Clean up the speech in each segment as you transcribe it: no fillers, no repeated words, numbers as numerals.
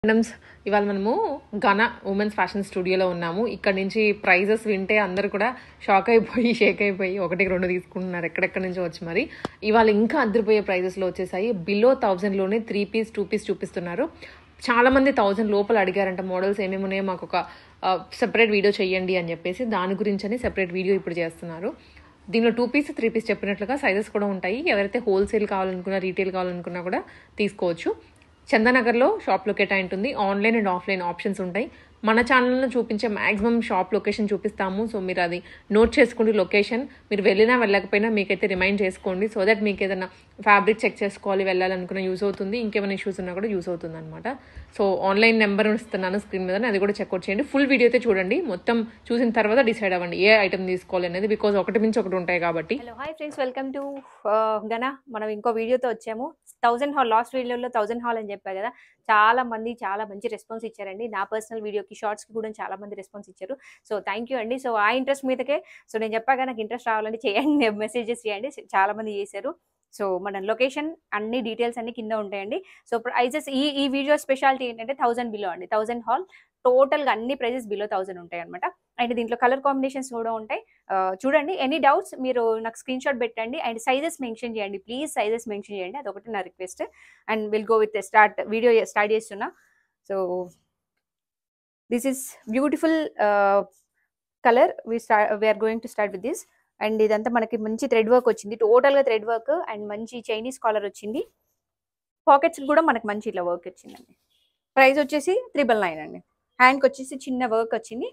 Madams ఇవాళ మనము ఘన ఉమెన్స్ ఫ్యాషన్ స్టూడియోలో ఉన్నాము. ఇక్కడ నుంచి ప్రైజెస్ వింటే అందరూ కూడా షాక్ అయిపోయి షేక్ అయిపోయి ఒకటికి రెండు తీసుకుంటున్నారు ఎక్కడెక్కడి నుంచో వచ్చి. మరి ఇవాళ ఇంకా అద్దరిపోయే ప్రైజెస్లో వచ్చేసాయి. బిలో 1000లోనే 3 పీస్ 2 పీస్ చూపిస్తున్నారు. చాలా మంది 1000 లోపల అడిగారంట మోడల్స్ ఏమేమి ఉన్నాయో మాకు ఒక సెపరేట్ వీడియో చేయండి అని చెప్పేసి. దాని గురించి అని సెపరేట్ వీడియో ఇప్పుడు చేస్తున్నారు. దీనిలో 2 పీస్ 3 పీస్ చెప్పినట్లుగా సైజెస్ కూడా ఉంటాయి. ఎవరైతే హోల్సేల్ కావాలనుకున్నా రీటైల్ కావాలనుకున్నా కూడా తీసుకోవచ్చు. చందానగర్లో షాప్ లొకేట్ అయి ఉంటుంది. ఆన్లైన్ అండ్ ఆఫ్లైన్ ఆప్షన్స్ ఉంటాయి. మన ఛానల్లో చూపించే మ్యాక్సిమం షాప్ లొకేషన్ చూపిస్తాము. సో మీరు అది నోట్ చేసుకోండి. లొకేషన్ మీరు వెళ్ళినా వెళ్ళకపోయినా మీకైతే రిమైండ్ చేసుకోండి. సో దట్ మీకు ఏదైనా ఫ్యాబ్రిక్ చెక్ చేసుకోవాలి వెళ్ళాలనుకున్న యూస్ అవుతుంది. ఇంకేమైనా ఇష్యూస్ ఉన్నా కూడా యూస్ అవుతుంది అనమాట. సో ఆన్లైన్ నెంబర్ ఇస్తున్నాను స్క్రీన్ మీద, అది కూడా చెక్అవుట్ చేయండి. ఫుల్ వీడియో అయితే చూడండి. మొత్తం చూసిన తర్వాత డిసైడ్ అవ్వండి ఏ ఐటమ్ తీసుకోవాలి అనేది. బికాజ్ ఒకటి మించి ఒకటి ఉంటాయి కాబట్టి. Hello hi friends, welcome to ఘన. మనం ఇంకో వీడియోతో వచ్చాము. 1000 హాల్, లాస్ట్ వీడియోలో 1000 హాల్ అని చెప్పా కదా. చాలా మంది చాలా మంచి రెస్పాన్స్ ఇచ్చారండి. నా పర్సనల్ వీడియోకి షార్ట్స్కి కూడా చాలా మంది రెస్పాన్స్ ఇచ్చారు. సో థ్యాంక్ యూ అండి. సో ఆ ఇంట్రెస్ట్ మీదకే సో నేను చెప్పాగా నాకు ఇంట్రెస్ట్ రావాలంటే చేయండి, మెసేజెస్ చేయండి. చాలా మంది చేశారు. సో మన లొకేషన్ అన్ని డీటెయిల్స్ అన్ని కింద ఉంటాయండి. సో ప్రైజెస్ ఈ వీడియో స్పెషాలిటీ ఏంటంటే 1000 బిలో అండి. 1000 హాల్ టోటల్గా అన్ని ప్రైజెస్ బిలో 1000 ఉంటాయి అనమాట. అండ్ దీంట్లో కలర్ కాంబినేషన్స్ కూడా ఉంటాయి. చూడండి. ఎనీ డౌట్స్ మీరు నాకు స్క్రీన్ షాట్ పెట్టండి అండ్ సైజెస్ మెన్షన్ చేయండి. ప్లీజ్ సైజెస్ మెన్షన్ చేయండి, అదొకటి నా request. And will go with start. Video start చేస్తున్నా. So this is beautiful colour. We're going to start with this. And ఇదంతా మనకి మంచి థ్రెడ్ వర్క్ వచ్చింది. టోటల్గా థ్రెడ్ వర్క్ అండ్ మంచి చైనీస్ కాలర్ వచ్చింది. పాకెట్స్ కూడా మనకి మంచి ఇట్లా వర్క్ వచ్చిందండి. ప్రైస్ వచ్చేసి 999 అండి. హ్యాండ్కి వచ్చేసి చిన్న వర్క్ వచ్చింది.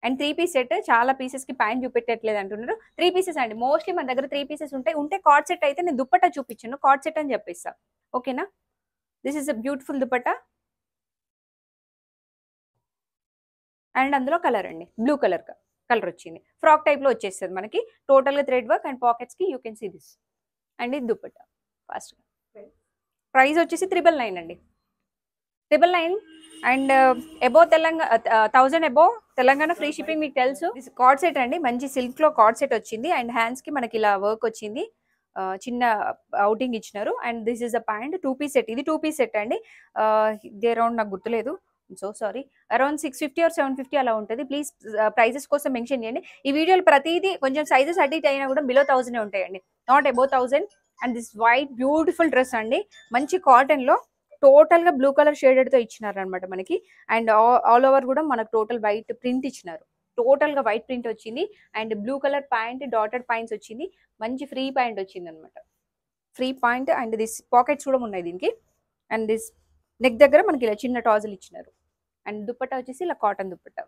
And 3 piece set. చాలా పీసెస్కి ప్యాంట్ చూపెట్టట్లేదు అంటున్నారు. 3 పీసెస్ అండి. మోస్ట్లీ మన దగ్గర 3 పీసెస్ ఉంటే కార్డ్ సెట్ అయితే నేను దుప్పట్టా చూపించాను. కార్డ్ సెట్ అని చెప్పేస్తా. ఓకేనా. This is a beautiful dupatta. And అందులో కలర్ అండి, బ్లూ కలర్ వచ్చింది. ఫ్రాక్ టైప్లో వచ్చేస్తుంది మనకి. టోటల్గా థ్రెడ్ వర్క్ అండ్ పాకెట్స్కి you can see this. And ఇది దుప్పట్టా. ఫాస్ట్గా ప్రైస్ వచ్చేసి 999 అండి. 999 and above Telangana 1000 above Telangana free shipping మీకు తెలుసు. కార్డ్ సెట్ అండి. మంచి సిల్క్లో కార్డ్ సెట్ వచ్చింది. అండ్ హ్యాండ్స్కి మనకి ఇలా వర్క్ వచ్చింది. చిన్న అవుటింగ్ ఇచ్చినారు. And this is a pant. 2 piece set. ఇది 2 పీస్ సెట్ అండి. ఇది అరౌండ్ నాకు గుర్తులేదు, సో సారీ. అరౌండ్ 650 ఆర్ 750 అలా ఉంటుంది. ప్లీజ్ ప్రైజెస్ కోసం మెన్షన్ చేయండి. ఈ వీడియోలో ప్రతిదీ కొంచెం సైజెస్ అడిట్ అయినా కూడా బిలో 1000 ఉంటాయండి, not above 1000. And this white beautiful dress అండి. మంచి కాటన్లో టోటల్గా బ్లూ కలర్ షేడెడ్తో ఇచ్చినారు అనమాట మనకి. అండ్ ఆల్ ఓవర్ కూడా మనకు టోటల్ వైట్ ప్రింట్ ఇచ్చినారు. టోటల్గా వైట్ ప్రింట్ వచ్చింది. And blue colour pant, dotted points వచ్చింది. మంచి ఫ్రీ ప్యాంట్ వచ్చింది అనమాట. Free point. And this pockets కూడా ఉన్నాయి దీనికి. అండ్ దిస్ నెక్ దగ్గర మనకి ఇలా చిన్న టాజల్ ఇచ్చినారు. అండ్ దుప్పట్టా వచ్చేసి ఇలా cotton dupatta.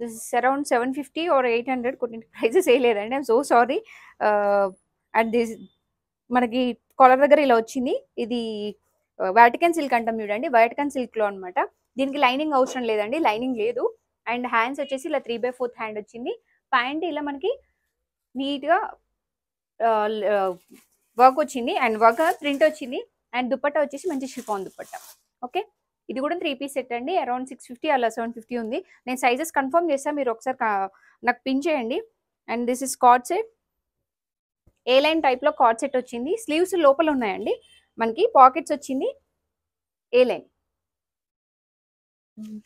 This is around 750 or 800. కొన్ని ప్రైజెస్ వేయలేదండి, I'm so sorry. And this మనకి కాలర్ దగ్గర ఇలా వచ్చింది. ఇది వాటికన్ సిల్క్ అంటాం చూడండి, వాటికన్ సిల్క్లో అనమాట. దీనికి లైనింగ్ అవసరం లేదండి, లైనింగ్ లేదు. అండ్ హ్యాండ్స్ వచ్చేసి ఇలా 3/4 హ్యాండ్ వచ్చింది. ప్యాంట్ ఇలా మనకి నీట్గా వర్క్ వచ్చింది. అండ్ వర్క్ ప్రింట్ వచ్చింది. అండ్ దుప్పట్టా వచ్చేసి మంచి షిఫాన్ దుప్పట్టా. ఓకే. ఇది కూడా 3 పీస్ సెట్ అండి. అరౌండ్ 650 అలా 750 ఉంది. నేను సైజెస్ కన్ఫర్మ్ చేస్తాను, మీరు ఒకసారి నాకు పిన్ చేయండి. And this is card set. A line టైప్లో కార్డ్ సెట్ వచ్చింది. స్లీవ్స్ లోపల ఉన్నాయండి మనకి. పాకెట్స్ వచ్చింది ఏ లైన్,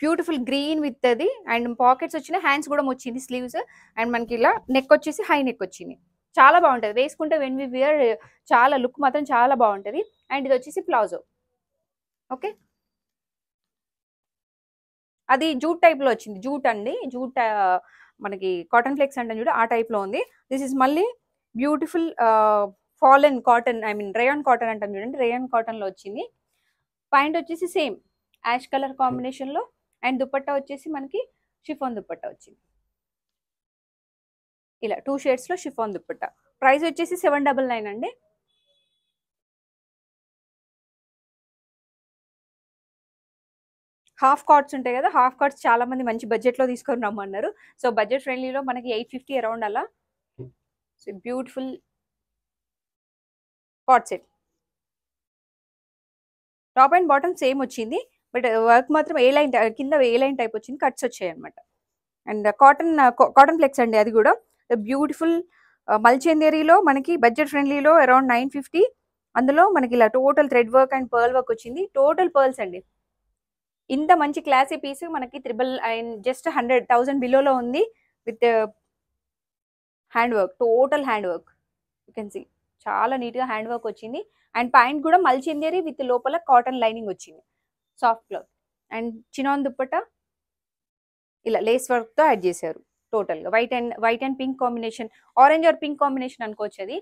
బ్యూటిఫుల్ గ్రీన్ విత్ అది. అండ్ పాకెట్స్ వచ్చిన హ్యాండ్స్ కూడా వచ్చింది స్లీవ్స్. అండ్ మనకి ఇలా నెక్ వచ్చేసి హై నెక్ వచ్చింది. చాలా బాగుంటుంది వేసుకుంటే. వెన్ వి వేర్ చాలా లుక్ మాత్రం చాలా బాగుంటుంది. అండ్ ఇది వచ్చేసి ప్లాజో. ఓకే. అది జూట్ టైప్లో వచ్చింది. జూట్ అండి, జూట్ మనకి కాటన్ ఫ్లెక్స్ అంటే చూడ ఆ టైప్లో ఉంది. దిస్ ఇస్ మళ్ళీ beautiful fallen cotton, I mean rayon cotton అంటాం చూడండి, రేయాన్ కాటన్లో వచ్చింది. ప్యాంట్ వచ్చేసి సేమ్ యాష్ కలర్ కాంబినేషన్లో. అండ్ దుప్పట్టా వచ్చేసి మనకి షిఫాన్ దుప్పట్టా వచ్చింది. ఇలా 2 షేడ్స్లో షిఫాన్ దుప్పట్టా. ప్రైస్ వచ్చేసి 799 అండి. హాఫ్ కార్డ్స్ ఉంటాయి కదా, హాఫ్ కార్డ్స్ చాలా మంది మంచి బడ్జెట్లో తీసుకొని రమ్మన్నారు. సో బడ్జెట్ ఫ్రెండ్లీలో మనకి 850 అరౌండ్ అలా. So beautiful card set. Top and bottom same వచ్చింది. బట్ వర్క్ మాత్రం ఏ లైన్ కింద ఏ లైన్ టైప్ వచ్చింది, కట్స్ వచ్చాయి అనమాట. అండ్ కాటన్ ఫ్లెక్స్ అండి, అది కూడా బ్యూటిఫుల్ మల్చందేరీలో మనకి బడ్జెట్ ఫ్రెండ్లీలో అరౌండ్ 950. అందులో మనకి ఇలా total thread work and pearl work వచ్చింది. టోటల్ పర్ల్స్ అండి. ఇంత మంచి క్లాసీ పీస్ మనకి జస్ట్ 100,000 బిలోలో ఉంది with hand work, total hand work. You can see చాలా నీట్గా హ్యాండ్ వర్క్ వచ్చింది. అండ్ ప్యాంట్ కూడా మల్చిందేరి విత్ లోపల కాటన్ లైనింగ్ వచ్చింది, సాఫ్ట్ క్లాత్. అండ్ చినాన్ దుప్పట్టా ఇలా లేస్ వర్క్తో యాడ్ చేశారు. టోటల్గా white and pink combination, orange or pink combination అనుకోవచ్చు అది.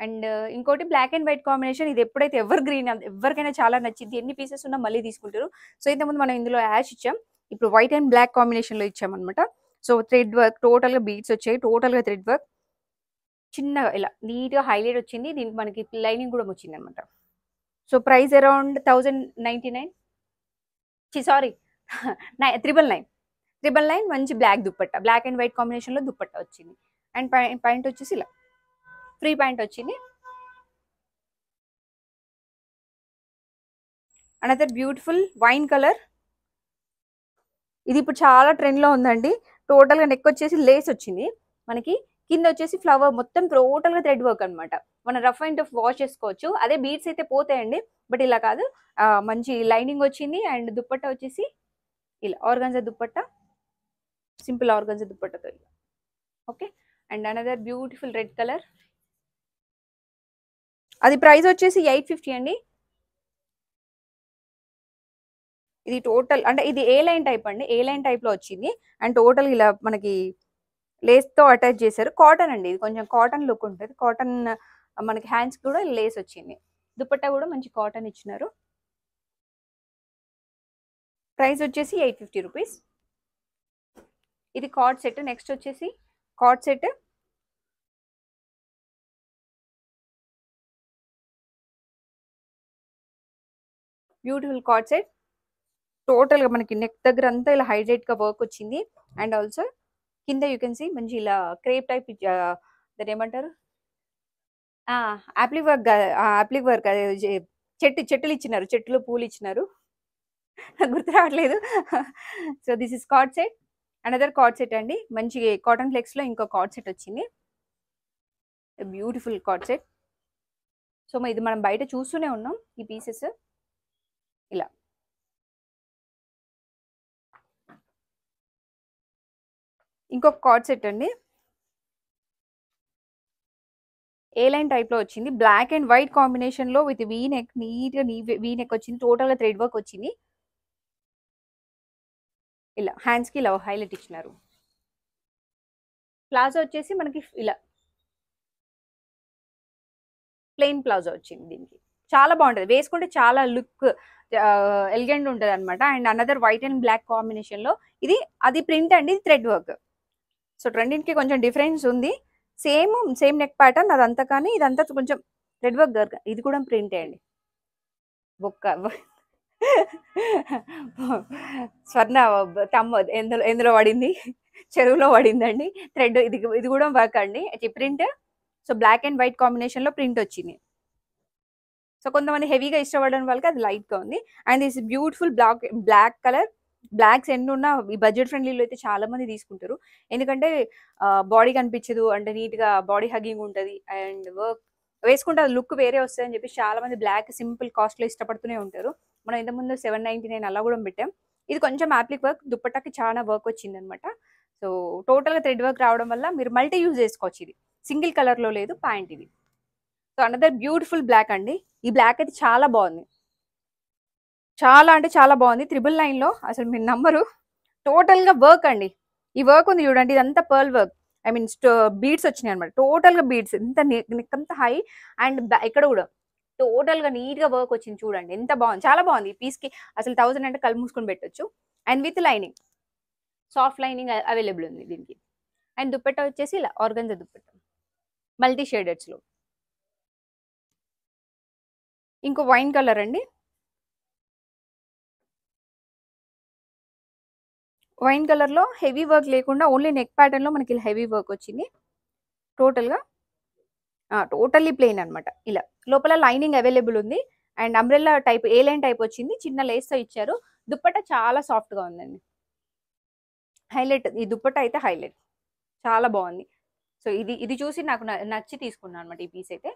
అండ్ ఇంకోటి బ్లాక్ అండ్ వైట్ కాంబినేషన్. ఇది ఎప్పుడైతే ఎవర్ గ్రీన్, ఎవరికైనా చాలా నచ్చింది. ఎన్ని పీసెస్ ఉన్నా మళ్ళీ తీసుకుంటారు. సో ఇంతకుముందు మనం ఇందులో యాష్ ఇచ్చాం, ఇప్పుడు వైట్ అండ్ బ్లాక్ కాంబినేషన్లో ఇచ్చామన్నమాట. సో థ్రెడ్ వర్క్, టోటల్గా బీడ్స్ వచ్చాయి, టోటల్గా థ్రెడ్ వర్క్ చిన్నగా ఇలా నీట్గా హైలైట్ వచ్చింది. దీనికి మనకి లైనింగ్ కూడా వచ్చింది అనమాట. So price around 1099, sorry 999. మంచి black dupatta, black and white కాంబినేషన్లో దుప్పట్ట వచ్చింది. అండ్ ప్యాంట్ వచ్చేసి ఇలా ఫ్రీ ప్యాంట్ వచ్చింది. Another beautiful wine colour. ఇది ఇప్పుడు చాలా ట్రెండ్లో ఉందండి. టోటల్గా నెక్ వచ్చేసి లేస్ వచ్చింది మనకి, కింద వచ్చేసి ఫ్లవర్, మొత్తం టోటల్గా థ్రెడ్ వర్క్ అనమాట. మనం రఫ్ అండ్ టఫ్ వాష్ చేసుకోవచ్చు. అదే బీడ్స్ అయితే పోతాయండి, బట్ ఇలా కాదు. మంచి లైనింగ్ వచ్చింది. అండ్ దుప్పట్ట వచ్చేసి ఇలా ఆర్గాన్జా దుప్పట్ట, సింపుల్ ఆర్గాన్జా దుప్పట్టతో ఇలా. Okay. And another beautiful red colour. అది ప్రైస్ వచ్చేసి 850 అండి. ఇది టోటల్ అంటే ఇది ఏ లైన్ టైప్ అండి, ఏ లైన్ టైప్లో వచ్చింది. అండ్ టోటల్ ఇలా మనకి లేస్తో అటాచ్ చేశారు. కాటన్ అండి, ఇది కొంచెం కాటన్ లుక్ ఉంటుంది. కాటన్ మనకి హ్యాండ్స్ కూడా లేస్ వచ్చింది. దుపట్టా కూడా మంచి కాటన్ ఇచ్చినారు. ప్రైస్ వచ్చేసి 850 రూపీస్. ఇది కార్డ్ సెట్. నెక్స్ట్ వచ్చేసి card set. Beautiful card set. టోటల్గా మనకి నెక్ దగ్గర అంతా ఇలా హైలైట్గా వర్క్ వచ్చింది. అండ్ ఆల్సో కింద యూ కెన్ సీ మంచి ఇలా క్రేప్ టైప్, దాన్ని ఏమంటారు, యాప్లిక్ వర్క్ చెట్టులు ఇచ్చినారు, చెట్టులో పూలు ఇచ్చినారు, గుర్తు రావట్లేదు. So this is card set. Another card set అండి. మంచి కాటన్ ఫ్లెక్స్లో ఇంకో కార్డ్ సెట్ వచ్చింది, బ్యూటిఫుల్ కార్డ్ సెట్. సో ఇది మనం బయట చూస్తూనే ఉన్నాం ఈ పీసెస్. ఇలా ఇంకొక కార్డ్ సెట్ అండి, ఏ లైన్ టైప్లో వచ్చింది. బ్లాక్ అండ్ వైట్ కాంబినేషన్లో విత్ వీ నెక్, నీట్గా వీ నెక్ వచ్చింది. టోటల్గా థ్రెడ్ వర్క్ వచ్చింది. ఇలా హ్యాండ్స్కి ఇలా హైలైట్ ఇచ్చినారు. ప్లాజో వచ్చేసి మనకి ఇలా ప్లెయిన్ ప్లాజో వచ్చింది. దీనికి చాలా బాగుంటుంది, వేసుకుంటే చాలా లుక్ ఎలిగెంట్ ఉంటుంది అనమాట. And another white and black కాంబినేషన్లో ఇది, అది ప్రింట్ అండి, ఇది థ్రెడ్ వర్క్. సో రెండింటికి కొంచెం డిఫరెన్స్ ఉంది. సేమ్ నెక్ ప్యాటర్న్ అదంతా, కానీ ఇదంతా కొంచెం థ్రెడ్ వర్క్. ఇది కూడా ప్రింటే అండి. స్వర్ణ తమ్మ ఎందులో పడింది, చెరువులో పడిందండి. థ్రెడ్ ఇది కూడా వర్క్ అండి, print. So black and white కాంబినేషన్లో ప్రింట్ వచ్చింది. సో కొంతమంది హెవీగా ఇష్టపడని వాళ్ళకి అది లైట్గా ఉంది. And this beautiful black colour. Blacks ఎన్ని ఉన్నా ఈ బడ్జెట్ ఫ్రెండ్లీలో అయితే చాలా మంది తీసుకుంటారు, ఎందుకంటే బాడీ కనిపించదు, అంటే నీట్గా బాడీ హగ్గింగ్ ఉంటుంది. అండ్ వర్క్ వేసుకుంటే అది లుక్ వేరే వస్తుంది అని చెప్పి చాలా మంది బ్లాక్ సింపుల్ కాస్ట్లో ఇష్టపడుతూనే ఉంటారు. మనం ఇంతకుముందు 799 అలా కూడా పెట్టాం. ఇది కొంచెం యాప్లిక్ వర్క్, దుప్పట్టాకి చాలా వర్క్ వచ్చింది అనమాట. సో టోటల్గా థ్రెడ్ వర్క్ రావడం వల్ల మీరు మల్టీ యూజ్ చేసుకోవచ్చు. ఇది సింగిల్ కలర్లో లేదు ప్యాంట్ ఇది. సో అనదర్ బ్యూటిఫుల్ బ్లాక్ అండి. ఈ బ్లాక్ అయితే చాలా బాగుంది, చాలా అంటే చాలా బాగుంది. 999లో అసలు మీరు నమ్మరు, టోటల్గా వర్క్ అండి. ఈ వర్క్ ఉంది చూడండి, ఇదంతా pearl work, I mean beads వచ్చినాయి అనమాట. టోటల్గా బీడ్స్, ఎంత నెక్ అంతా హై. అండ్ ఇక్కడ కూడా టోటల్గా నీట్గా వర్క్ వచ్చింది చూడండి, ఎంత బాగుంది, చాలా బాగుంది. ఈ పీస్కి అసలు 1000 అంటే కళ్ళు మూసుకొని పెట్టచ్చు. And with lining, soft lining available ఉంది దీనికి. అండ్ దుప్పట్టా వచ్చేసి ఇలా ఆర్గన్జా దుప్పట్టా మల్టీ షేడెడ్స్లో. ఇంకో వైన్ కలర్ అండి. వైన్ కలర్లో హెవీ వర్క్ లేకుండా ఓన్లీ నెక్ ప్యాటర్న్లో మనకి ఇలా హెవీ వర్క్ వచ్చింది. టోటల్గా టోటల్లీ ప్లెయిన్ అనమాట. ఇలా లోపల లైనింగ్ అవైలబుల్ ఉంది. And umbrella type, A line type వచ్చింది, చిన్న లేస్తో ఇచ్చారు. దుప్పట్టా చాలా సాఫ్ట్గా ఉందండి, హైలైట్, ఈ దుప్పట్టా అయితే హైలైట్, చాలా బాగుంది. సో ఇది ఇది చూసి నాకు నచ్చి తీసుకున్నాను అనమాట ఈ పీస్ అయితే.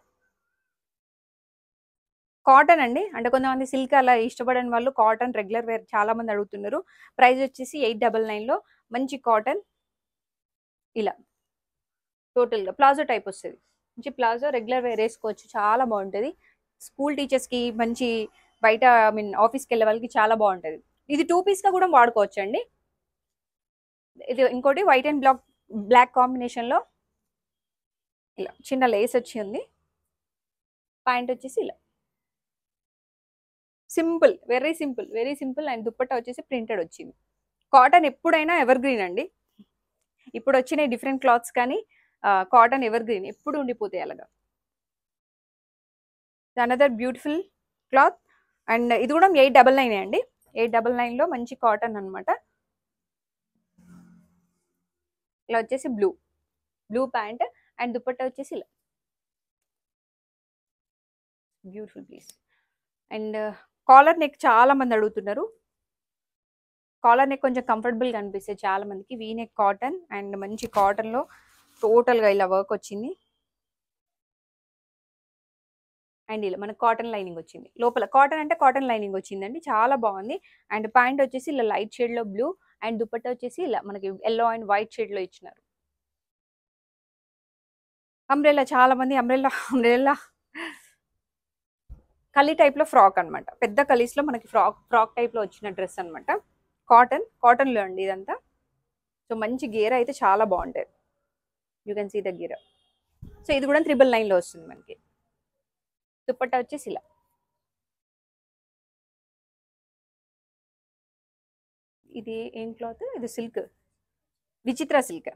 కాటన్ అండి, అంటే కొంతమంది సిల్క్ అలా ఇష్టపడని వాళ్ళు కాటన్ రెగ్యులర్ వేర్ చాలా మంది అడుగుతున్నారు. ప్రైస్ వచ్చేసి 899లో మంచి కాటన్, ఇలా టోటల్గా ప్లాజో టైప్ వస్తుంది. మంచి ప్లాజో, రెగ్యులర్ వేర్ వేసుకోవచ్చు, చాలా బాగుంటుంది. స్కూల్ టీచర్స్కి మంచి, బయట ఐ మీన్ ఆఫీస్కి వెళ్ళే వాళ్ళకి చాలా బాగుంటుంది. ఇది 2 పీస్గా కూడా వాడుకోవచ్చు అండి. ఇది ఇంకోటి వైట్ అండ్ బ్లాక్ కాంబినేషన్లో ఇలా చిన్న లేస్ వచ్చి ఉంది. ప్యాంట్ వచ్చేసి ఇలా simple, very simple and dupatta వచ్చేసి ప్రింటెడ్ వచ్చింది. కాటన్ ఎప్పుడైనా ఎవర్ గ్రీన్ అండి. ఇప్పుడు వచ్చిన డిఫరెంట్ క్లాత్స్ కానీ కాటన్ ఎవర్ గ్రీన్ ఎప్పుడు ఉండిపోతాయి అలాగా. Another beautiful cloth. అండ్ ఇది కూడా 899 అండి. 899లో మంచి కాటన్ అనమాట. ఇలా వచ్చేసి బ్లూ ప్యాంట్ అండ్ దుపట్టా వచ్చేసి ఇలా beautiful piece. And collar neck చాలా మంది అడుగుతున్నారు. కాలర్ నెక్ కొంచెం కంఫర్టబుల్గా అనిపిస్తుంది చాలా మందికి. వీ నెక్ కాటన్ అండ్ మంచి కాటన్లో టోటల్గా ఇలా వర్క్ వచ్చింది. అండ్ ఇలా మనకు కాటన్ లైనింగ్ వచ్చింది లోపల. కాటన్ అంటే కాటన్ లైనింగ్ వచ్చిందండి, చాలా బాగుంది. అండ్ ప్యాంట్ వచ్చేసి ఇలా లైట్ షేడ్లో బ్లూ అండ్ దుపట్టా వచ్చేసి ఇలా మనకి ఎల్లో అండ్ వైట్ షేడ్లో ఇచ్చినారు. అంబ్రెల్లా, చాలా మంది అంబ్రెల్లా కలీ టైప్లో ఫ్రాక్ అనమాట. పెద్ద కలీస్లో మనకి ఫ్రాక్ టైప్లో వచ్చిన డ్రెస్ అనమాట. కాటన్లో అండి ఇదంతా. సో మంచి గేర అయితే చాలా బాగుంటుంది. యూ కెన్ సీ ద గేర. సో ఇది కూడా 999లో వస్తుంది మనకి. దుపట్టా వచ్చేసి ఇలా. ఇది ఏం క్లాత్? ఇది సిల్క్, విచిత్ర సిల్క్.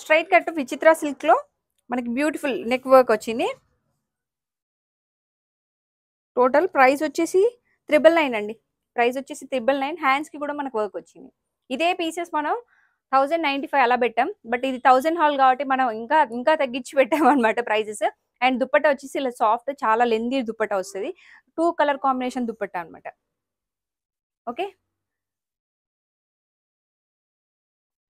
స్ట్రైట్ కట్ విచిత్ర సిల్క్లో మనకి బ్యూటిఫుల్ నెక్ వర్క్ వచ్చింది. టోటల్ ప్రైస్ వచ్చేసి 999 అండి. ప్రైస్ వచ్చేసి 999. హ్యాండ్స్కి కూడా మనకు వర్క్ వచ్చింది. ఇదే పీసెస్ మనం 1095 అలా పెట్టాం, బట్ ఇది 1000 హాల్ కాబట్టి మనం ఇంకా తగ్గించి పెట్టాం అనమాట ప్రైజెస్. అండ్ దుపట్టా వచ్చేసి ఇలా సాఫ్ట్, చాలా లెందీ దుపట్టా వస్తుంది. 2 కలర్ కాంబినేషన్ దుపట్టా అనమాట. ఓకే,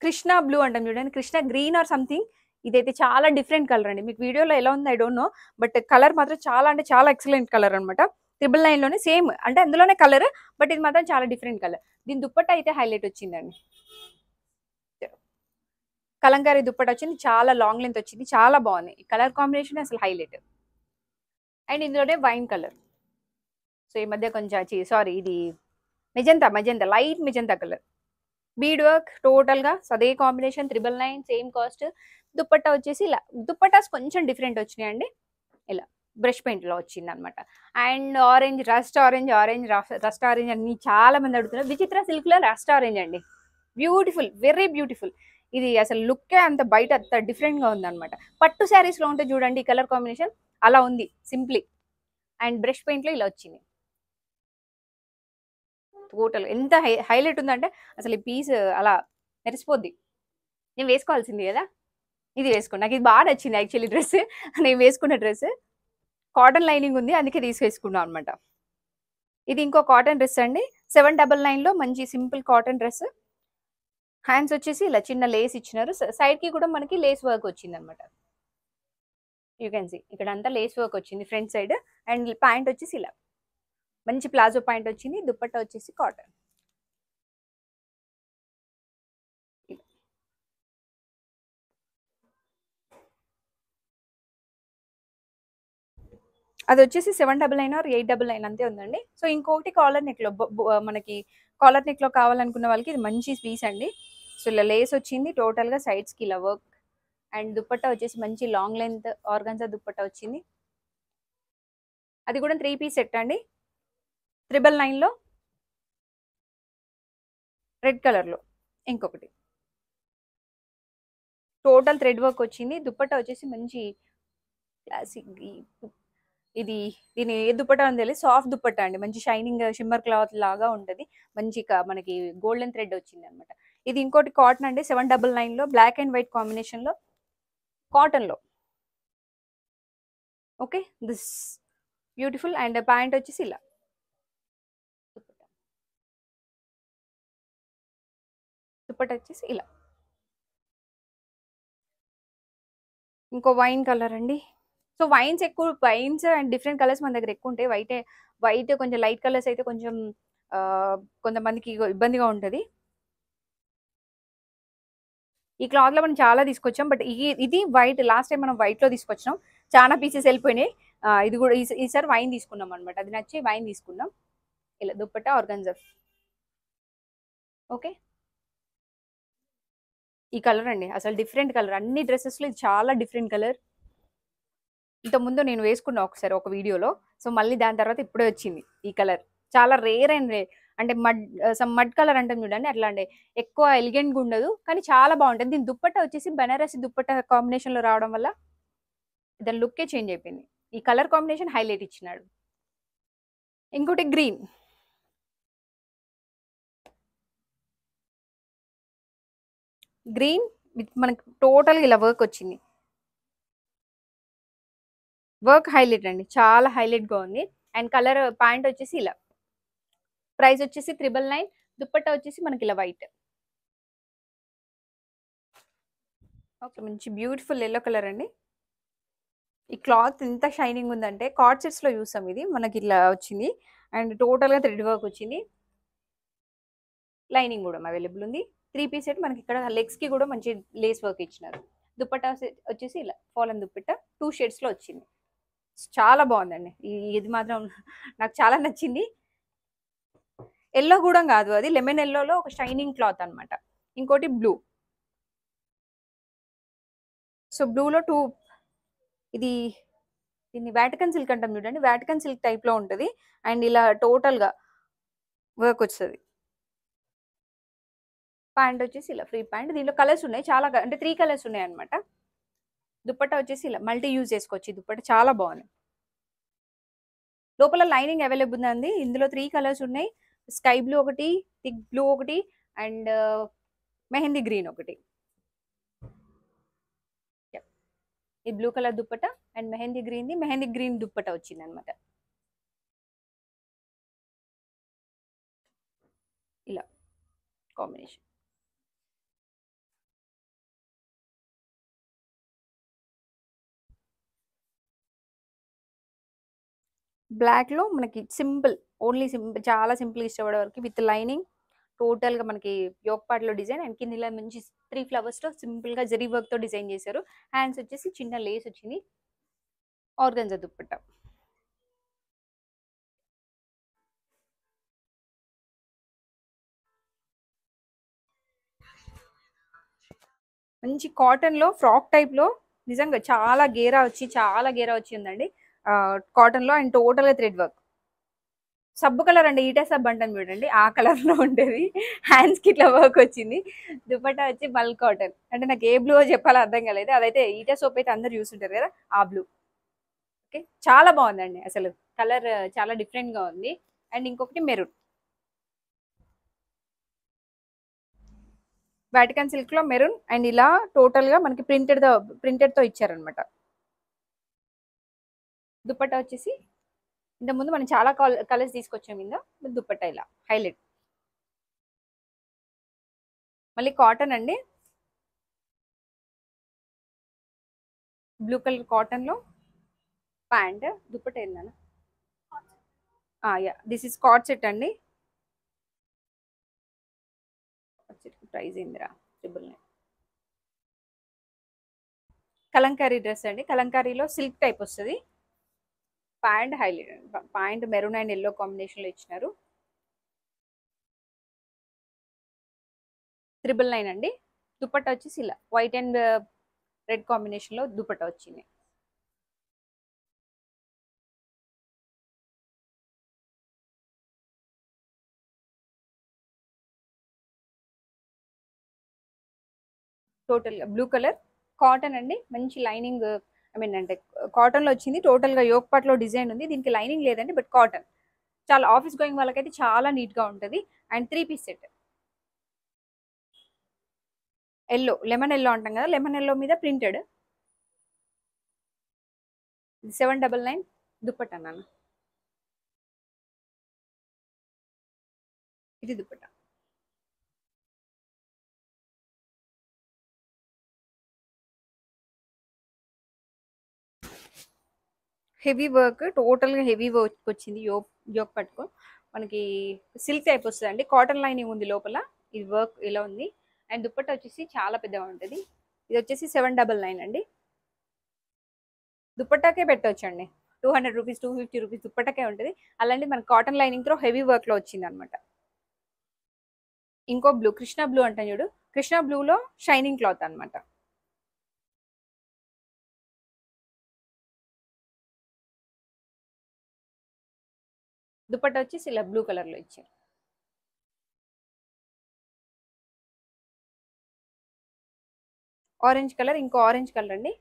కృష్ణ బ్లూ అంటాం చూడండి, కృష్ణ గ్రీన్ ఆర్ సంథింగ్. ఇదైతే చాలా డిఫరెంట్ కలర్ అండి. మీకు వీడియోలో ఎలా ఉంది I don't know, but colour మాత్రం చాలా అంటే చాలా ఎక్సలెంట్ కలర్ అనమాట. 999లోనే సేమ్, అంటే అందులోనే కలర్, బట్ ఇది మాత్రం చాలా డిఫరెంట్ కలర్. దీని దుపట్టా అయితే హైలైట్ వచ్చిందండి. కలంకారీ దుప్పట వచ్చింది, చాలా లాంగ్ లెంత్ వచ్చింది, చాలా బాగుంది. ఈ కలర్ కాంబినేషన్ అసలు హైలైట్. అండ్ ఇందులోనే వైన్ కలర్. సో ఈ మధ్య కొంచెం సారీ, ఇది magenta light magenta colour. Bead work టోటల్గా అదే కాంబినేషన్. 999 same cost. దుప్పట్టా వచ్చేసి ఇలా. దుప్పటాస్ కొంచెం డిఫరెంట్ వచ్చినాయండి. ఇలా బ్రష్ పెయింట్లో వచ్చింది అనమాట. అండ్ ఆరెంజ్, రస్ట్ ఆరెంజ్ అన్ని చాలా మంది అడుగుతున్నారు. విచిత్ర సిల్క్లో రస్ట్ ఆరెంజ్ అండి, బ్యూటిఫుల్, వెరీ బ్యూటిఫుల్. ఇది అసలు లుక్కే అంత బయట అంత డిఫరెంట్గా ఉందన్నమాట. పట్టు శారీస్లో ఉంటే చూడండి ఈ కలర్ కాంబినేషన్, అలా ఉంది సింప్లీ. అండ్ బ్రష్ పెయింట్లో ఇలా వచ్చింది. టోటల్ ఎంత హైలైట్ ఉందంటే అసలు ఈ పీస్ అలా మెరిసిపోద్ది. నేను వేసుకోవాల్సింది కదా, ఇది వేసుకోండి. నాకు ఇది బాగా నచ్చింది యాక్చువల్లీ డ్రెస్. నేను వేసుకున్న డ్రెస్ కాటన్ లైనింగ్ ఉంది, అందుకే తీసుకేసుకున్నాను అనమాట. ఇది ఇంకో కాటన్ డ్రెస్ అండి. 799లో మంచి సింపుల్ కాటన్ డ్రెస్. హ్యాండ్స్ వచ్చేసి ఇలా చిన్న లేస్ ఇచ్చినారు. సైడ్కి కూడా మనకి లేస్ వర్క్ వచ్చింది అనమాట. యూ కెన్ సీ ఇక్కడ అంతా లేస్ వర్క్ వచ్చింది ఫ్రంట్ సైడ్. అండ్ ప్యాంట్ వచ్చేసి ఇలా మంచి ప్లాజో ప్యాంట్ వచ్చింది. దుపట్టా వచ్చేసి కాటన్. అది వచ్చేసి 799 ఆర్ 899 అంతే ఉందండి. సో ఇంకొకటి కాలర్ నెక్లో, మనకి కాలర్ నెక్లో కావాలనుకున్న వాళ్ళకి ఇది మంచి పీస్ అండి. సో ఇలా లేస్ వచ్చింది టోటల్గా, సైడ్స్కి ఇలా వర్క్. అండ్ దుపట్టా వచ్చేసి మంచి లాంగ్ లెంత్ ఆర్గన్జా దుపట్టా వచ్చింది. అది కూడా 3 పీస్ సెట్ అండి. 999లో రెడ్ కలర్లో ఇంకొకటి. టోటల్ థ్రెడ్ వర్క్ వచ్చింది. దుపట్టా వచ్చేసి మంచి క్లాసిక్. దీని ఏ దుపట్టా అని తెలియదు, సాఫ్ట్ దుపట్టా అండి, మంచి షైనింగ్ షిమ్మర్ క్లాత్ లాగా ఉంటుంది. మంచి మనకి గోల్డెన్ థ్రెడ్ వచ్చింది అనమాట. ఇది ఇంకోటి కాటన్ అండి. 799లో బ్లాక్ అండ్ వైట్ కాంబినేషన్లో కాటన్లో. Okay, this beautiful. And pant వచ్చేసి ఇలా. దుపట్టా వచ్చేసి ఇలా. ఇంకో వైన్ కలర్ అండి. So vines and different colours మన దగ్గర ఎక్కువ ఉంటాయి. వైట్ కొంచెం లైట్ కలర్స్ అయితే కొంచెం కొంతమందికి ఇబ్బందిగా ఉంటుంది. ఈ క్లాత్ లో మనం చాలా తీసుకొచ్చాం, బట్ ఇది వైట్. లాస్ట్ టైం మనం వైట్ లో తీసుకొచ్చాం, చాలా పీసెస్ వెళ్ళిపోయినాయి. ఇది కూడా ఈసారి వైన్ తీసుకున్నాం అనమాట. అది నచ్చి వైన్ తీసుకున్నాం. ఇలా దుపట్టా ఆర్గాన్జా. ఓకే, ఈ కలర్ అండి అసలు డిఫరెంట్ కలర్. అన్ని డ్రెస్సెస్ లో ఇది చాలా డిఫరెంట్ కలర్. ఇంతకుముందు నేను వేసుకున్నా ఒకసారి ఒక వీడియోలో. సో మళ్ళీ దాని తర్వాత ఇప్పుడే వచ్చింది ఈ కలర్. చాలా రేర్ అండ్ అంటే మడ్ కలర్ అంటాం చూడండి, అట్లా అంటే ఎక్కువ ఎలిగెంట్గా ఉండదు, కానీ చాలా బాగుంటుంది. దీని దుప్పట్టా వచ్చేసి బనారసి దుప్పట్టా కాంబినేషన్ లో రావడం వల్ల దాని లుక్కే చేంజ్ అయిపోయింది. ఈ కలర్ కాంబినేషన్ హైలైట్ ఇచ్చినాడు. ఇంకోటి గ్రీన్. గ్రీన్ విత్ మనకి టోటల్ ఇలా వర్క్ వచ్చింది. వర్క్ హైలైట్ అండి, చాలా హైలైట్ గా ఉంది. అండ్ కలర్ ప్యాంట్ వచ్చేసి ఇలా. ప్రైస్ వచ్చేసి 999. దుప్పట్టా వచ్చేసి మనకి ఇలా వైట్. ఓకే, మంచి బ్యూటిఫుల్ ఎల్లో కలర్ అండి. ఈ క్లాత్ ఎంత షైనింగ్ ఉందంటే కార్డ్ సెట్స్ లో చూసాం, ఇది మనకి ఇట్లా వచ్చింది. అండ్ టోటల్ గా థ్రెడ్ వర్క్ వచ్చింది. లైనింగ్ కూడా అవైలబుల్ ఉంది. 3 పీస్ సెట్. మనకి ఇక్కడ లెగ్స్ కి కూడా మంచి లేస్ వర్క్ ఇచ్చినారు. దుపట్టా వచ్చేసి ఇలా ఫాలన్ దుపట్టా 2 షేడ్స్ లో వచ్చింది. చాలా బాగుందండి. ఇది మాత్రం నాకు చాలా నచ్చింది. ఎల్లో కూడా కాదు, అది లెమన్ ఎల్లోలో ఒక షైనింగ్ క్లాత్ అన్నమాట. ఇంకోటి బ్లూ. సో బ్లూలో ఇది దీన్ని వాటికన్ సిల్క్ అంటాం చూడండి, వాటికన్ సిల్క్ టైప్ లో ఉంటుంది. అండ్ ఇలా టోటల్ గా వర్క్ వస్తుంది. ప్యాంట్ వచ్చేసి ఇలా ఫ్రీ ప్యాంట్. దీనిలో కలర్స్ ఉన్నాయి చాలా, అంటే 3 కలర్స్ ఉన్నాయి అనమాట. దుపట్టా వచ్చేసి ఇలా మల్టీ యూజ్ చేసుకోవచ్చు. ఈ దుపట్టా చాలా బాగుంది. లోపల లైనింగ్ అవైలబుల్ ఉంది. ఇందులో 3 కలర్స్ ఉన్నాయి. స్కై బ్లూ ఒకటి, థిక్ బ్లూ ఒకటి, అండ్ మెహందీ గ్రీన్ ఒకటి. ఈ blue colour dupatta and mehndi green dupatta వచ్చింది అనమాట. ఇలా కాంబినేషన్. బ్లాక్ లో మనకి సింపుల్, ఓన్లీ సింపుల్, చాలా సింపుల్ ఇష్టపడే వరకు విత్ లైనింగ్. టోటల్ గా మనకి యోక్ పార్ట్ లో డిజైన్ అండ్ కింద ఇలా మంచి 3 ఫ్లవర్స్ తో సింపుల్ గా జరీ వర్క్ తో డిజైన్ చేశారు. హ్యాండ్స్ వచ్చేసి చిన్న లేస్ వచ్చింది. ఆర్గన్జా దుప్పట్ట. మంచి కాటన్ లో ఫ్రాక్ టైప్ లో నిజంగా చాలా గేరా వచ్చి ఉందండి. కాటన్ లో అండ్ టోటల్ గా థ్రెడ్ వర్క్. సబ్బు కలర్ అండి, ఈటా సబ్బు అంటాం చూడండి, ఆ కలర్ లో ఉంటుంది. హ్యాండ్స్ కి ఇట్లా వర్క్ వచ్చింది. దుపట్టా వచ్చి మల్ కాటన్. అంటే నాకు ఏ బ్లూ చెప్పాలో అర్థం కాలేదు. అదైతే ఈటా సోప్ అయితే అందరు చూస్తుంటారు కదా, ఆ బ్లూ. ఓకే, చాలా బాగుందండి అసలు. కలర్ చాలా డిఫరెంట్ గా ఉంది. అండ్ ఇంకొకటి మెరూన్. వాటికన్ సిల్క్ లో మెరూన్ అండ్ ఇలా టోటల్ గా మనకి ప్రింటెడ్ తో ఇచ్చారనమాట. దుపట్టా వచ్చేసి ఇంత ముందు మనం చాలా కలర్స్ తీసుకొచ్చాం. ఇందా దుపట్టా ఇలా హైలైట్. మళ్ళీ కాటన్ అండి, బ్లూ కలర్ కాటన్ లో ప్యాంట్. దుపట్టా ఏందన్నా, yeah this is card set అండి. ప్రైస్ ఏందిరా, 999. కలంకారీ డ్రెస్ అండి. కలంకారీలో సిల్క్ టైప్ వస్తుంది. Pant highlight. Pant maroon and yellow combination లో ఇచ్చినారు. 999 అండి. దుపట్టా వచ్చేసి ఇలా వైట్ అండ్ రెడ్ కాంబినేషన్ లో దుపట్టా వచ్చింది. టోటల్ గా బ్లూ కలర్ కాటన్ అండి. మంచి లైనింగ్, ఐ మీన్ అంటే కాటన్ లో వచ్చింది. టోటల్ గా యోక్ పార్ట్ లో డిజైన్ ఉంది. దీనికి లైనింగ్ లేదండి, బట్ కాటన్. చాలా ఆఫీస్ గోయింగ్ వాళ్ళకైతే చాలా నీట్ గా ఉంటుంది. And 3 piece set. Yellow, lemon yellow అంటాం కదా, లెమన్ ఎల్లో మీద ప్రింటెడ్. 799 దుపట్టా నాన్న. ఇది దుపట్టా. హెవీ వర్క్, టోటల్గా హెవీ వర్క్ వచ్చింది. యోక్ పట్టుకో మనకి సిల్క్ టైప్ వస్తుందండి. కాటన్ లైనింగ్ ఉంది లోపల. ఇది వర్క్ ఇలా ఉంది. అండ్ దుప్పట్టా వచ్చేసి చాలా పెద్దగా ఉంటుంది. ఇది వచ్చేసి 799 అండి. దుప్పట్టాకే పెట్టొచ్చండి. 200 రూపీస్ 250 రూపీస్ దుప్పట్టాకే ఉంటుంది. అలాంటి మనకి కాటన్ లైనింగ్తో హెవీ వర్క్లో వచ్చింది అనమాట. ఇంకో బ్లూ, కృష్ణ బ్లూ అంటాం చూడు, కృష్ణ బ్లూలో షైనింగ్ క్లాత్ అనమాట. దుపట్టా వచ్చేసి ఇలా బ్లూ కలర్లో ఇచ్చారు. ఆరెంజ్ కలర్, ఇంకో ఆరెంజ్ కలర్ అండి.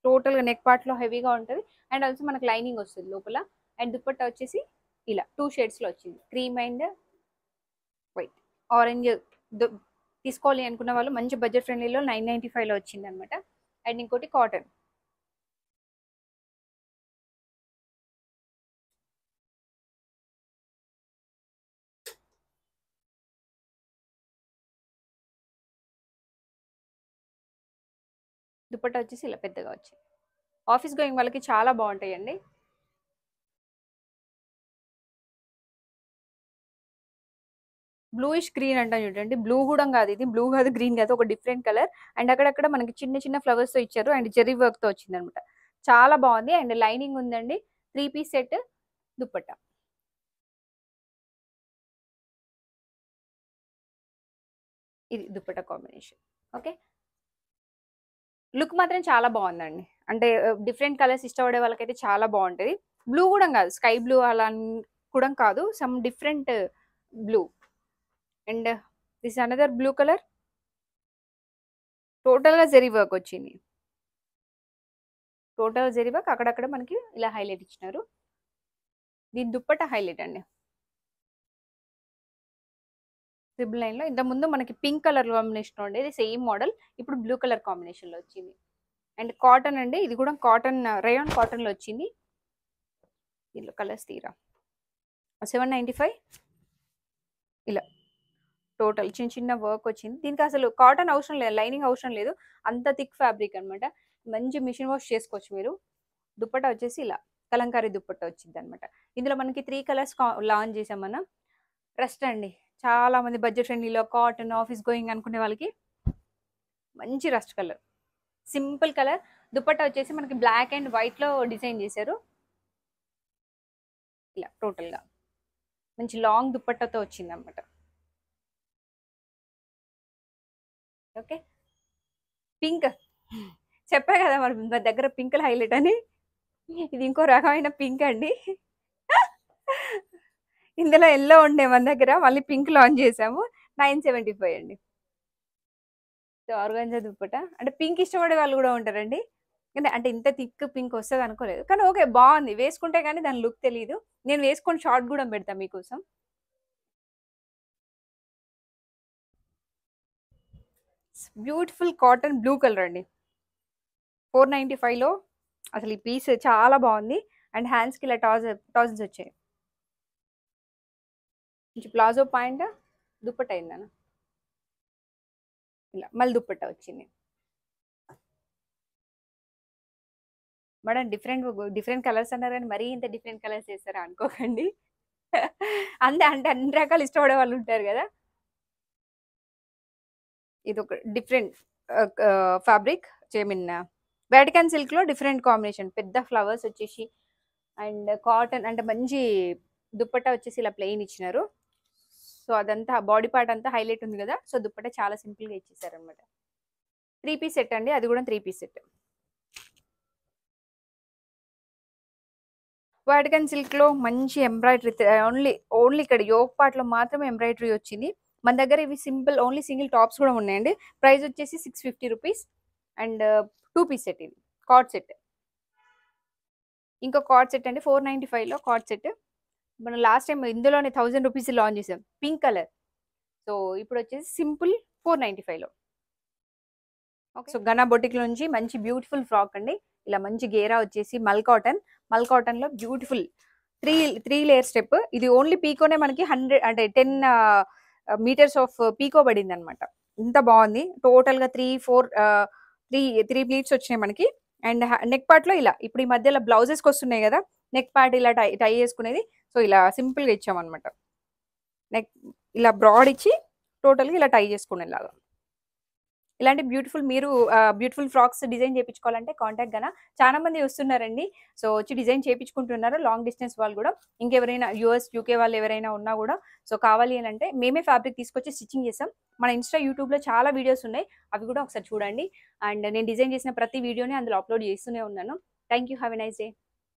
టోటల్గా నెక్ పార్ట్లో హెవీగా ఉంటుంది. అండ్ ఆల్సో మనకు లైనింగ్ వస్తుంది లోపల. అండ్ దుపట్టా వచ్చేసి ఇలా 2 షేడ్స్లో వచ్చింది, క్రీమ్ అండ్ వైట్. ఆరెంజ్ తీసుకోవాలి అనుకున్న వాళ్ళు మంచి బడ్జెట్ ఫ్రెండ్లీలో 995లో వచ్చింది అనమాట. అండ్ ఇంకోటి కాటన్. దుపట్టా వచ్చేసి ఇలా పెద్దగా వచ్చింది. ఆఫీస్ గోయింగ్ వాళ్ళకి చాలా బాగుంటాయండి. బ్లూయిష్ గ్రీన్ అంటాం చూడండి. బ్లూ కూడా కాదు, ఇది బ్లూ కాదు, గ్రీన్ కాదు, ఒక డిఫరెంట్ కలర్. అండ్ అక్కడక్కడ మనకి చిన్న చిన్న ఫ్లవర్స్తో ఇచ్చారు. అండ్ జెరీ వర్క్తో వచ్చింది అనమాట. చాలా బాగుంది. అండ్ లైనింగ్ ఉందండి. 3 పీస్ సెట్ దుపట్టా. ఇది దుపట్టా కాంబినేషన్. ఓకే, లుక్ మాత్రం చాలా బాగుందండి. అంటే డిఫరెంట్ కలర్స్ ఇష్టపడే వాళ్ళకైతే చాలా బాగుంటుంది. బ్లూ కూడా కాదు, స్కై బ్లూ అలా కూడా కాదు, some different blue. And this another blue colour. టోటల్గా జెరీ వర్క్ వచ్చింది. టోటల్ జెరీ వర్క్, అక్కడక్కడ మనకి ఇలా హైలైట్ ఇచ్చినారు. దీని దుప్పట్టా హైలైట్ అండి. ట్రిపుల్ లైన్లో ఇంతకుముందు మనకి పింక్ కలర్ కాంబినేషన్ ఉండేది, సేమ్ మోడల్. ఇప్పుడు బ్లూ కలర్ కాంబినేషన్లో వచ్చింది. అండ్ కాటన్ అండి, ఇది కూడా కాటన్, రేయాన్ కాటన్లో వచ్చింది. దీనిలో కలర్స్ తీరా 795. ఇలా టోటల్ చిన్న చిన్న వర్క్ వచ్చింది. దీనికి అసలు కాటన్ అవసరం లేదు, లైనింగ్ అవసరం లేదు, అంత థిక్ ఫ్యాబ్రిక్ అనమాట. మంచి మిషన్ వాష్ చేసుకోవచ్చు మీరు. దుప్పట్టా వచ్చేసి ఇలా కలంకారీ దుప్పట్టా వచ్చింది అనమాట. ఇందులో మనకి 3 కలర్స్ లాంచ్ చేసాం మనం. ట్రస్ట్ అండి, చాలా మంది బడ్జెట్ ఫ్రెండ్లీలో కాటన్ ఆఫీస్ గోయింగ్ అనుకునే వాళ్ళకి మంచి rust colour, simple colour. Dupatta వచ్చేసి మనకి బ్లాక్ అండ్ వైట్లో డిజైన్ చేశారు. ఇలా టోటల్గా మంచి లాంగ్ దుపట్టాతో వచ్చింది అనమాట. ఓకే, పింక్ చెప్పా కదా మరి మన దగ్గర పింక్ హైలైట్ అని. ఇది ఇంకో రకమైన పింక్ అండి. ఇందులో ఎల్లో ఉండే మన దగ్గర, మళ్ళీ పింక్ లాంచ్ చేసాము. 975 అండి. సో ఆర్గాంజా దుప్పట అంటే పింక్ ఇష్టపడే వాళ్ళు కూడా ఉంటారండి. అంటే ఇంత థిక్ పింక్ వస్తుంది అనుకోలేదు, కానీ ఓకే బాగుంది. వేసుకుంటే కానీ దాని లుక్ తెలియదు. నేను వేసుకొని షార్ట్ కూడా పెడతాను మీకోసం. బ్యూటిఫుల్ కాటన్ బ్లూ కలర్ అండి. 495లో అసలు ఈ పీస్ చాలా బాగుంది. అండ్ హ్యాండ్స్కి ఇలా టాజన్స్ వచ్చాయి. కొంచెం ప్లాజో పాయింట్ దుప్పట్ట అయిందన్న. ఇలా మళ్ళీ దుప్పట్ట వచ్చింది. మేడం డిఫరెంట్ కలర్స్ అన్నారు కానీ మరీ ఇంత డిఫరెంట్ కలర్స్ చేస్తారా అనుకోకండి. అంటే అన్ని రకాలు ఇష్టపడే వాళ్ళు ఉంటారు కదా. ఇది ఒక డిఫరెంట్ ఫ్యాబ్రిక్, మీన్ వాటికన్ సిల్క్లో డిఫరెంట్ కాంబినేషన్, పెద్ద ఫ్లవర్స్ వచ్చేసి. అండ్ కాటన్ అంటే మంచి దుప్పట్టా వచ్చేసి ఇలా ప్లెయిన్ ఇచ్చినారు. సో అదంతా బాడీ పార్ట్ అంతా హైలైట్ ఉంది కదా. సో దుప్పట్టా చాలా సింపుల్గా ఇచ్చేసారు అనమాట. 3 పీస్ సెట్ అండి, అది కూడా 3 పీస్ సెట్. వాటికన్ సిల్క్లో మంచి ఎంబ్రాయిడరీ, ఓన్లీ ఇక్కడ యోక్ పార్ట్లో మాత్రమే ఎంబ్రాయిడరీ వచ్చింది. మన దగ్గర ఇవి సింపుల్ ఓన్లీ సింగిల్ టాప్స్ కూడా ఉన్నాయండి. ప్రైస్ వచ్చేసి 650 రూపీస్. అండ్ 2 పీస్ సెట్, ఇది కార్డ్ సెట్. ఇంకో కార్డ్ సెట్ అండి 495లో కార్డ్ సెట్. మనం లాస్ట్ టైం ఇందులోనే 1000 రూపీస్ లాంచ్ చేసాం, పింక్ కలర్. సో ఇప్పుడు వచ్చేసి సింపుల్ 495లో. సో గనా బొటిక్ నుంచి మంచి బ్యూటిఫుల్ ఫ్రాక్ అండి. ఇలా మంచి గేరా వచ్చేసి మల్ కాటన్లో బ్యూటిఫుల్ 3 లేయర్ స్టెప్. ఇది ఓన్లీ పీకోనే మనకి 100 అంటే 10 మీటర్స్ ఆఫ్ పీకో పడింది అనమాట. ఇంత బాగుంది. టోటల్గా 3, 4 త్రీ ప్లీట్స్ వచ్చినాయి మనకి. అండ్ నెక్ పార్ట్లో ఇలా ఇప్పుడు ఈ మధ్యలో బ్లౌజెస్కి వస్తున్నాయి కదా, నెక్ పార్ట్ ఇలా టై చేసుకునేది. సో ఇలా సింపుల్గా ఇచ్చామన్నమాట. నెక్ ఇలా బ్రాడ్ ఇచ్చి టోటల్గా ఇలా టై చేసుకునేలాగా. ఇలాంటి బ్యూటిఫుల్ ఫ్రాక్స్ డిజైన్ చేయించుకోవాలంటే కాంటాక్ట్ గానా. చాలా మంది వస్తున్నారండి, సో వచ్చి డిజైన్ చేయించుకుంటున్నారు. లాంగ్ డిస్టెన్స్ వాళ్ళు కూడా, ఇంకెవరైనా యూఎస్ యూకే వాళ్ళు ఎవరైనా ఉన్నా కూడా సో కావాలి అని అంటే మేమే ఫ్యాబ్రిక్ తీసుకొచ్చి స్టిచ్చింగ్ చేస్తాం. మన ఇన్స్టా యూట్యూబ్లో చాలా వీడియోస్ ఉన్నాయి, అవి కూడా ఒకసారి చూడండి. అండ్ నేను డిజైన్ చేసిన ప్రతి వీడియోని అందులో అప్లోడ్ చేస్తూనే ఉన్నాను. Thank you, have a nice day.